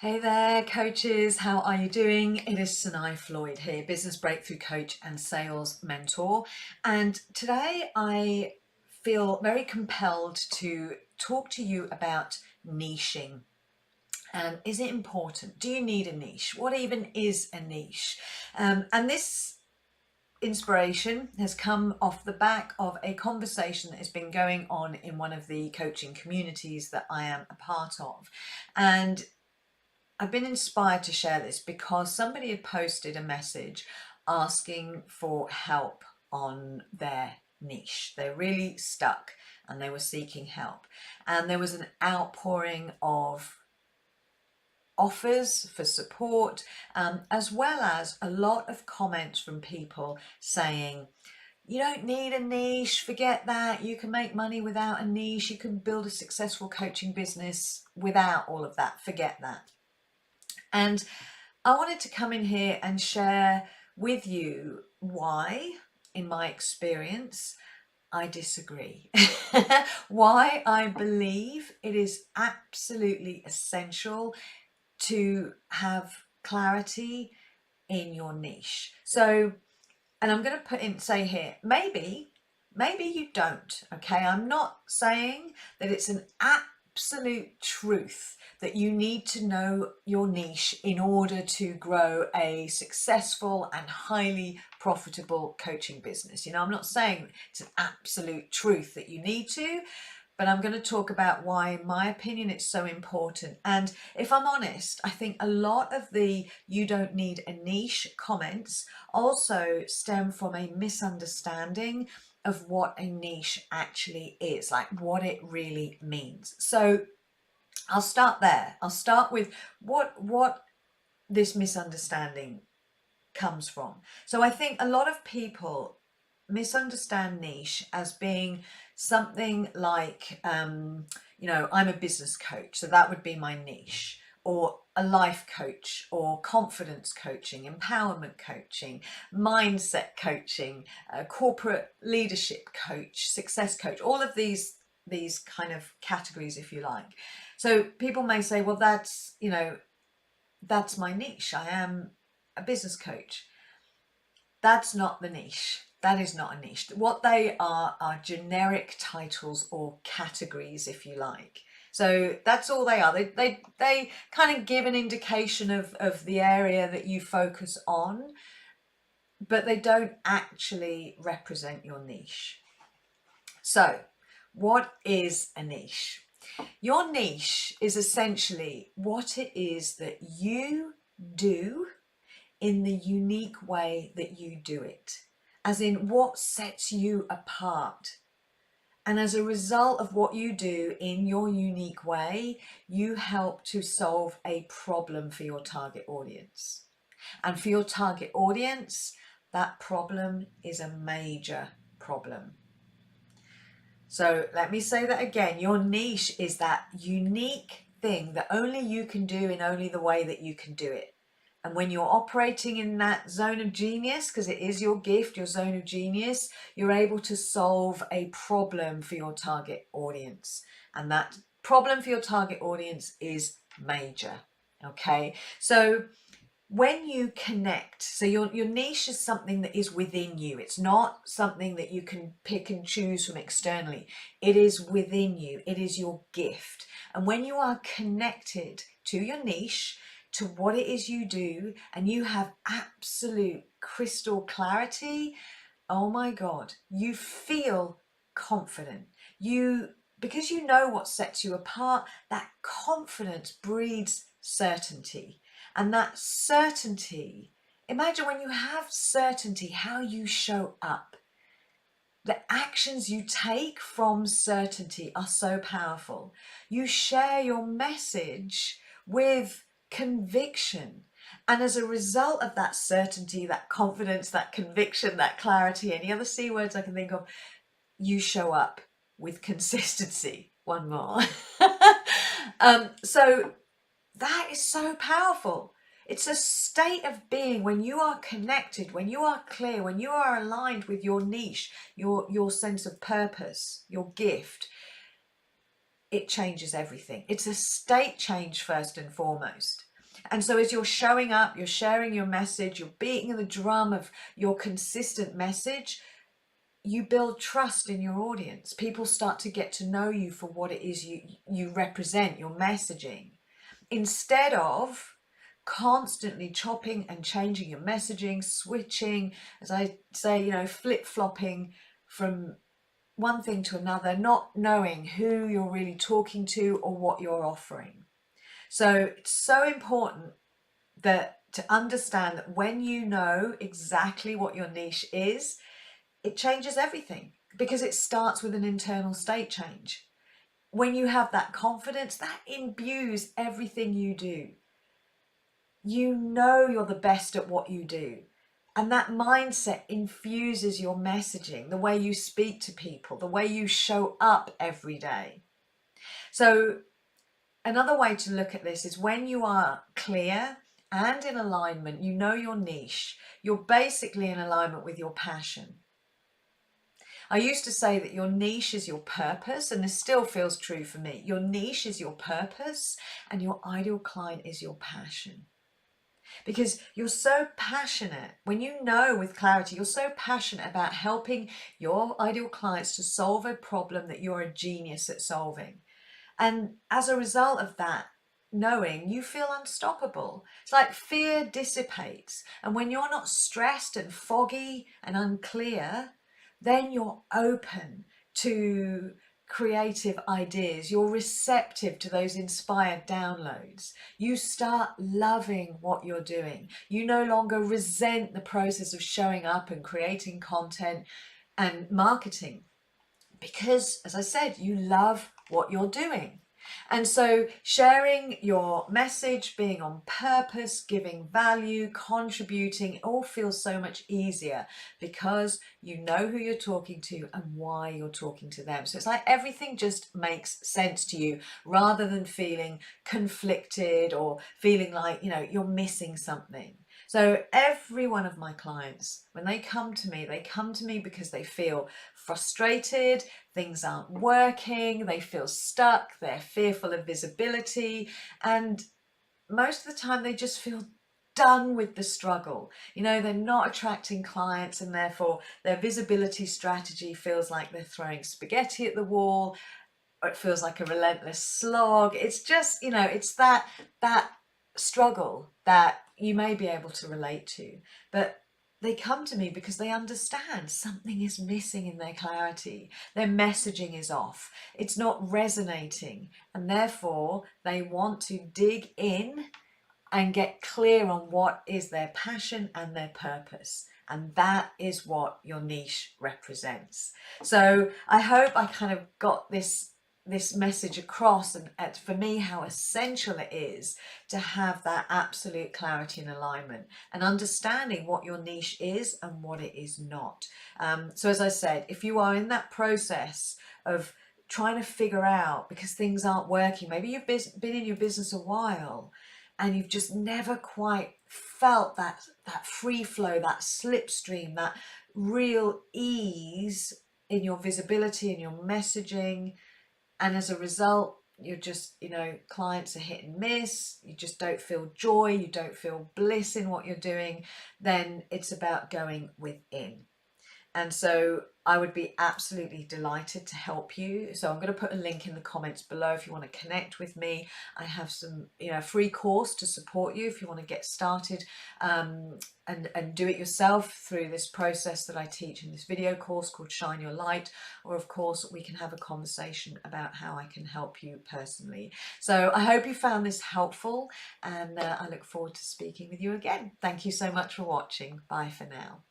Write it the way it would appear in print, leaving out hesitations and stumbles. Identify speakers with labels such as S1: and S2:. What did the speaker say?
S1: Hey there, coaches. How are you doing? It is Sanae Floyd here, business breakthrough coach and sales mentor. And today I feel very compelled to talk to you about niching. And is it important? Do you need a niche? What even is a niche? And this inspiration has come off the back of a conversation that has been going on in one of the coaching communities that I am a part of. And I've been inspired to share this because somebody had posted a message asking for help on their niche. They're really stuck and they were seeking help. And there was an outpouring of offers for support, as well as a lot of comments from people saying, you don't need a niche, forget that. You can make money without a niche. You can build a successful coaching business without all of that. Forget that. And I wanted to come in here and share with you why, in my experience, I disagree. Why I believe it is absolutely essential to have clarity in your niche. So, and I'm going to say here, maybe you don't, okay? I'm not saying that it's an absolute truth that you need to know your niche in order to grow a successful and highly profitable coaching business. I'm not saying it's an absolute truth that you need to, but I'm going to talk about why, in my opinion, it's so important. And if I'm honest, I think a lot of the "you don't need a niche" comments also stem from a misunderstanding of what a niche actually is, like what it really means. So I'll start there. I'll start with what this misunderstanding comes from. So I think a lot of people misunderstand niche as being something like, I'm a business coach, so that would be my niche, or a life coach, or confidence coaching, empowerment coaching, mindset coaching, corporate leadership coach, success coach, all of these kind of categories, if you like. So people may say, well, that's my niche. I am a business coach. That's not the niche. That is not a niche. What they are generic titles or categories, if you like. So that's all they are. They kind of give an indication of the area that you focus on, but they don't actually represent your niche. So what is a niche? Your niche is essentially what it is that you do in the unique way that you do it, as in what sets you apart. And as a result of what you do in your unique way, you help to solve a problem for your target audience. And for your target audience, that problem is a major problem. So let me say that again. Your niche is that unique thing that only you can do in only the way that you can do it. And when you're operating in that zone of genius, because it is your gift, your zone of genius, you're able to solve a problem for your target audience. And that problem for your target audience is major. Okay. So when you connect, so your niche is something that is within you. It's not something that you can pick and choose from externally. It is within you. It is your gift. And when you are connected to your niche, to what it is you do, and you have absolute crystal clarity, oh my God, you feel confident. Because you know what sets you apart, that confidence breeds certainty. And that certainty, imagine when you have certainty, how you show up. The actions you take from certainty are so powerful. You share your message with conviction. And as a result of that certainty, that confidence, that conviction, that clarity, any other C words I can think of, you show up with consistency. One more. So that is so powerful. It's a state of being when you are connected, when you are clear, when you are aligned with your niche, your sense of purpose, your gift. It changes everything. It's a state change first and foremost. And so as you're showing up, you're sharing your message, you're beating the drum of your consistent message, you build trust in your audience. People start to get to know you for what it is you represent, your messaging, instead of constantly chopping and changing your messaging, switching, as I say, flip-flopping from one thing to another, not knowing who you're really talking to or what you're offering. So it's so important that to understand that when you know exactly what your niche is, it changes everything, because it starts with an internal state change. When you have that confidence, that imbues everything you do. You know you're the best at what you do. And that mindset infuses your messaging, the way you speak to people, the way you show up every day. So another way to look at this is when you are clear and in alignment, you know your niche, you're basically in alignment with your passion. I used to say that your niche is your purpose, and this still feels true for me. Your niche is your purpose and your ideal client is your passion. Because you're so passionate, when you know with clarity, you're so passionate about helping your ideal clients to solve a problem that you're a genius at solving. And as a result of that, knowing, you feel unstoppable. It's like fear dissipates. And when you're not stressed and foggy and unclear, then you're open to creative ideas. You're receptive to those inspired downloads. You start loving what you're doing. You no longer resent the process of showing up and creating content and marketing, because, as I said, you love what you're doing. And so sharing your message, being on purpose, giving value, contributing, it all feels so much easier because you know who you're talking to and why you're talking to them. So it's like everything just makes sense to you, rather than feeling conflicted or feeling like, you're missing something. So every one of my clients, when they come to me because they feel frustrated, things aren't working, they feel stuck, they're fearful of visibility, and most of the time they just feel done with the struggle. They're not attracting clients, and therefore their visibility strategy feels like they're throwing spaghetti at the wall, or it feels like a relentless slog. It's just, it's that struggle that you may be able to relate to. But they come to me because they understand something is missing in their clarity. Their messaging is off. It's not resonating. And therefore, they want to dig in and get clear on what is their passion and their purpose. And that is what your niche represents. So I hope I kind of got this message across, and for me, how essential it is to have that absolute clarity and alignment and understanding what your niche is and what it is not. So as I said, if you are in that process of trying to figure out, because things aren't working, maybe you've been in your business a while and you've just never quite felt that free flow, that slipstream, that real ease in your visibility and your messaging, and as a result, you're just, clients are hit and miss, you just don't feel joy, you don't feel bliss in what you're doing, then it's about going within. And so I would be absolutely delighted to help you. So I'm going to put a link in the comments below if you want to connect with me. I have some, free course to support you if you want to get started and do it yourself through this process that I teach in this video course called Shine Your Light. Or of course, we can have a conversation about how I can help you personally. So I hope you found this helpful, and I look forward to speaking with you again. Thank you so much for watching. Bye for now.